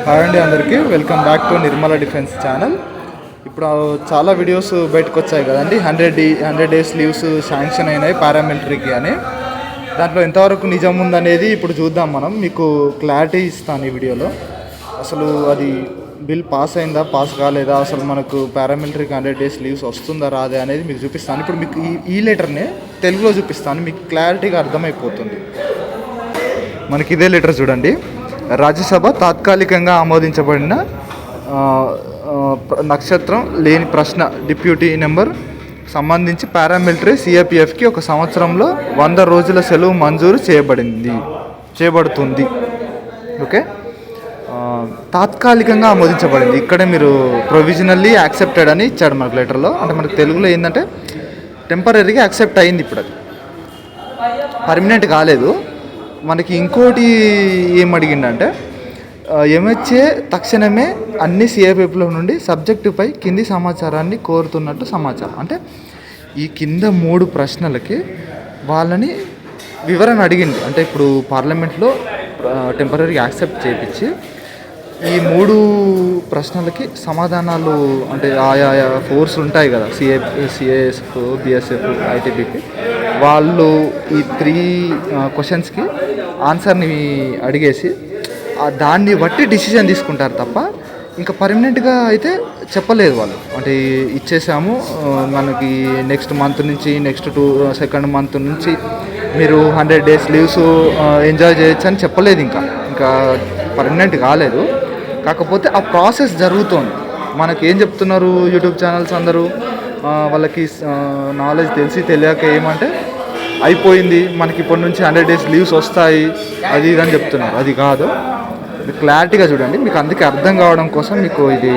Hi అండి, అందరికీ welcome back to Nirmala defence channel. ఇప్పుడు చాలా వీడియోస్ బయటకు వచ్చాయి కదండి. 100 డేస్ లీవ్స్ శాంక్షన్ అయినాయి పారామిలిటరీకి అని. దాంట్లో ఎంతవరకు నిజం ఉందనేది ఇప్పుడు చూద్దాం. మనం మీకు క్లారిటీ ఇస్తాను ఈ వీడియోలో. అసలు అది బిల్ పాస్ అయిందా, పాస్ కాలేదా, అసలు మనకు పారామిలిటరీకి 100 డేస్ లీవ్స్ వస్తుందా రాదే అనేది మీకు చూపిస్తాను. ఇప్పుడు మీకు ఈ లెటర్ని తెలుగులో చూపిస్తాను, మీకు క్లారిటీగా అర్థమైపోతుంది. మనకి ఇదే లెటర్ చూడండి. రాజ్యసభ తాత్కాలికంగా ఆమోదించబడిన నక్షత్రం లేని ప్రశ్న డిప్యూటీ నెంబర్ సంబంధించి పారామిలిటరీ సిఏపిఎఫ్కి ఒక సంవత్సరంలో 100 రోజుల సెలవు మంజూరు చేయబడుతుంది. ఓకే, తాత్కాలికంగా ఆమోదించబడింది. ఇక్కడే మీరు ప్రొవిజనల్లీ యాక్సెప్టెడ్ అని ఇచ్చాడు మనకు లెటర్లో. అంటే మనకు తెలుగులో ఏంటంటే టెంపరీగా యాక్సెప్ట్ అయింది, ఇప్పుడు అది పర్మనెంట్ కాలేదు. మనకి ఇంకోటి ఏం అడిగిందంటే ఎంహెచ్ఏ తక్షణమే అన్ని సిఏపిఎఫ్ల నుండి సబ్జెక్టుపై కింది సమాచారాన్ని కోరుతున్నట్టు సమాచారం. అంటే ఈ కింద 3 ప్రశ్నలకి వాళ్ళని వివరణ అడిగింది. అంటే ఇప్పుడు పార్లమెంట్లో టెంపరీగా యాక్సెప్ట్ చేయించి ఈ 3 ప్రశ్నలకి సమాధానాలు, అంటే ఆయా ఫోర్స్ ఉంటాయి కదా, సిఏఎస్ఎఫ్, బిఎస్ఎఫ్, ఐటీబీపీ, వాళ్ళు ఈ 3 క్వశ్చన్స్కి ఆన్సర్ని అడిగేసి దాన్ని బట్టి డిసిజన్ తీసుకుంటారు తప్ప ఇంకా పర్మనెంట్గా అయితే చెప్పలేదు వాళ్ళు. అంటే ఇచ్చేసాము, మనకి నెక్స్ట్ మంత్ నుంచి సెకండ్ మంత్ నుంచి మీరు 100 డేస్ లీవ్స్ ఎంజాయ్ చేయొచ్చు అని చెప్పలేదు. ఇంకా పర్మనెంట్ కాలేదు. కాకపోతే ఆ ప్రాసెస్ జరుగుతోంది. మనకి ఏం చెప్తున్నారు యూట్యూబ్ ఛానల్స్ అందరూ, వాళ్ళకి నాలెడ్జ్ తెలియక ఏమంటే అయిపోయింది, మనకి ఇప్పటి నుంచి 100 డేస్ లీవ్స్ వస్తాయి అది ఇదని చెప్తున్నారు. అది కాదు, క్లారిటీగా చూడండి. మీకు అందుకే అర్థం కావడం కోసం మీకు ఇది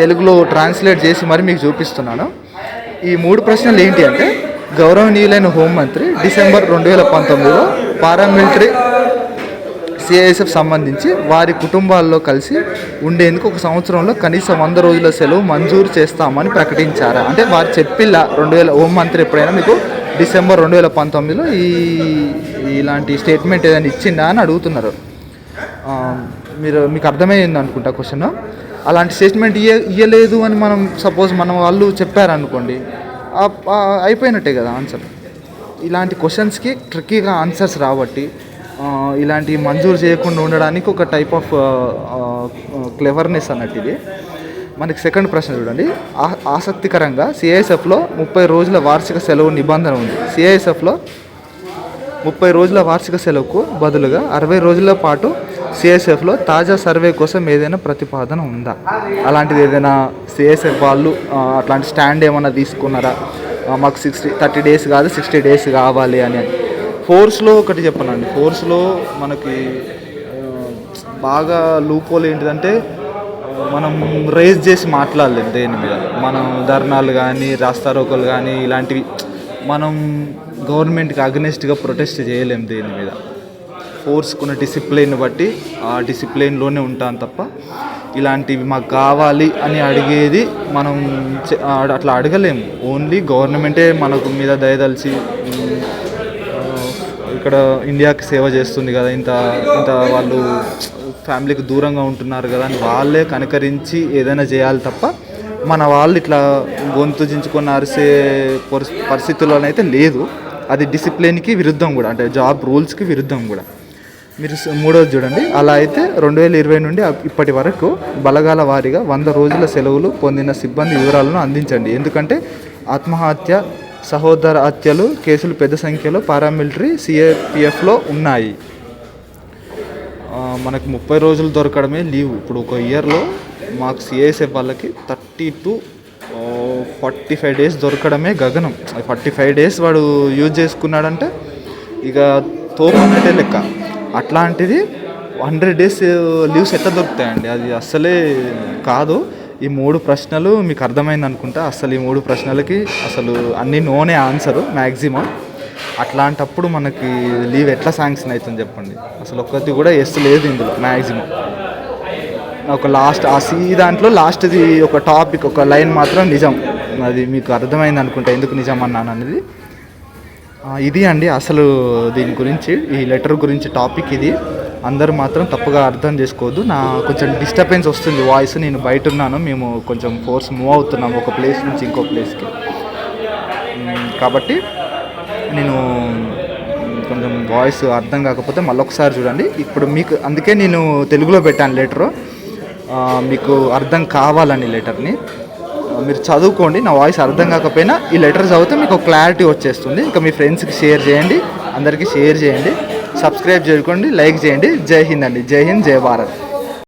తెలుగులో ట్రాన్స్లేట్ చేసి మరి మీకు చూపిస్తున్నాను. ఈ 3 ప్రశ్నలు ఏంటి అంటే, గౌరవనీయులైన హోంమంత్రి డిసెంబర్ 2019లో పారామిలిటరీ సిఐఎస్ఎఫ్ సంబంధించి వారి కుటుంబాల్లో కలిసి ఉండేందుకు ఒక సంవత్సరంలో కనీసం 100 రోజుల సెలవు మంజూరు చేస్తామని ప్రకటించారా? అంటే వారు చెప్పిలా హోంమంత్రి ఎప్పుడైనా మీకు డిసెంబర్ 2019లో ఇలాంటి స్టేట్మెంట్ ఏదైనా ఇచ్చిందా అని అడుగుతున్నారు. మీకు అర్థమైంది అనుకుంటా క్వశ్చన్. అలాంటి స్టేట్మెంట్ ఇవ్వలేదు అని మనం వాళ్ళు చెప్పారనుకోండి, అయిపోయినట్టే కదా ఆన్సర్. ఇలాంటి క్వశ్చన్స్కి ట్రిక్కీగా ఆన్సర్స్ రాబట్టి ఇలాంటి మంజూరు చేయకుండా ఉండడానికి ఒక టైప్ ఆఫ్ క్లెవర్నెస్ అన్నట్టు ఇది. మనకి సెకండ్ ప్రశ్న చూడండి. ఆసక్తికరంగా సిఐఎస్ఎఫ్లో 30 రోజుల వార్షిక సెలవు నిబంధన ఉంది. సిఐఎస్ఎఫ్లో 30 రోజుల వార్షిక సెలవుకు బదులుగా 60 రోజుల పాటు సిఐఎస్ఎఫ్లో తాజా సర్వే కోసం ఏదైనా ప్రతిపాదన ఉందా? అలాంటిది ఏదైనా సిఐఎస్ఎఫ్ వాళ్ళు అట్లాంటి స్టాండ్ ఏమైనా తీసుకున్నారా? మాకు 30 డేస్ కాదు 60 డేస్ కావాలి అని. ఫోర్స్లో ఒకటి చెప్పనండి. ఫోర్స్లో మనకి బాగా లూపోల్ ఏంటిదంటే, మనం రేజ్ చేసి మాట్లాడలేము దేని మీద. మనం ధర్నాలు కానీ రాస్తారోకోలు కానీ ఇలాంటివి మనం గవర్నమెంట్కి అగనెస్ట్గా ప్రొటెస్ట్ చేయలేము దేని మీద. ఫోర్స్కున్న డిసిప్లిన్ బట్టి ఆ డిసిప్లిన్లోనే ఉంటాను తప్ప ఇలాంటివి మాకు కావాలి అని అడిగేది మనం అట్లా అడగలేము. ఓన్లీ గవర్నమెంటే మనకు మీద దయదలిచి ఇక్కడ ఇండియాకి సేవ చేస్తుంది కదా, ఇంత వాళ్ళు ఫ్యామిలీకి దూరంగా ఉంటున్నారు కదా అని వాళ్ళే కనకరించి ఏదైనా చేయాలి తప్ప మన వాళ్ళు ఇట్లా గొంతు చించుకొని అరిసే పరిస్థితుల్లోనైతే లేదు. అది డిసిప్లిన్కి విరుద్ధం కూడా, అంటే జాబ్ రూల్స్కి విరుద్ధం కూడా. మీరు 3వది చూడండి. అలా అయితే 2020 నుండి ఇప్పటి వరకు బలగాల వారీగా 100 రోజుల సెలవులు పొందిన సిబ్బంది వివరాలను అందించండి. ఎందుకంటే ఆత్మహత్య, సహోదర హత్యలు కేసులు పెద్ద సంఖ్యలో పారామిలిటరీ సిఏపిఎఫ్లో ఉన్నాయి. మనకు 30 రోజులు దొరకడమే లీవ్. ఇప్పుడు ఒక ఇయర్లో మాకు సిఐఎస్ఎఫ్ వాళ్ళకి 30 to 45 డేస్ దొరకడమే గగనం. 45 డేస్ వాడు యూజ్ చేసుకున్నాడంటే ఇక తోపన్నట్టే లెక్క. అట్లాంటిది 100 డేస్ లీవ్స్ ఎట్లా దొరుకుతాయండి? అది అస్సలే కాదు. ఈ 3 ప్రశ్నలు మీకు అర్థమైంది అనుకుంటా. అసలు ఈ 3 ప్రశ్నలకి అసలు అన్నీ నోనే ఆన్సరు మ్యాక్సిమం. అట్లాంటప్పుడు మనకి లీవ్ ఎట్లా శాంక్షన్ అవుతుంది చెప్పండి? అసలు ఒక్కటి కూడా ఎస్ లేదు ఇందులో మ్యాక్సిమం. ఒక దాంట్లో లాస్ట్ది ఒక టాపిక్, ఒక లైన్ మాత్రం నిజం. అది మీకు అర్థమైంది అనుకుంటా ఎందుకు నిజం అన్నాను అనేది. ఇది అండి అసలు దీని గురించి, ఈ లెటర్ గురించి టాపిక్ ఇది. అందరూ మాత్రం తప్పుగా అర్థం చేసుకోవద్దు. నా కొంచెం డిస్టర్బెన్స్ వస్తుంది వాయిస్, నేను బయట ఉన్నాను, మేము కొంచెం ఫోర్స్ మూవ్ అవుతున్నాము ఒక ప్లేస్ నుంచి ఇంకో ప్లేస్కి. కాబట్టి నేను కొంచెం వాయిస్ అర్థం కాకపోతే మళ్ళొకసారి చూడండి. ఇప్పుడు మీకు అందుకే నేను తెలుగులో పెట్టాను లెటరు, మీకు అర్థం కావాలని లెటర్ని మీరు చదువుకోండి. నా వాయిస్ అర్థం కాకపోయినా ఈ లెటర్ చదివితే మీకు క్లారిటీ వచ్చేస్తుంది. ఇంకా మీ ఫ్రెండ్స్కి షేర్ చేయండి, అందరికీ షేర్ చేయండి, సబ్స్క్రైబ్ చేసుకోండి, లైక్ చేయండి. జై హింద్ అండి, జై హింద్, జై భారత్.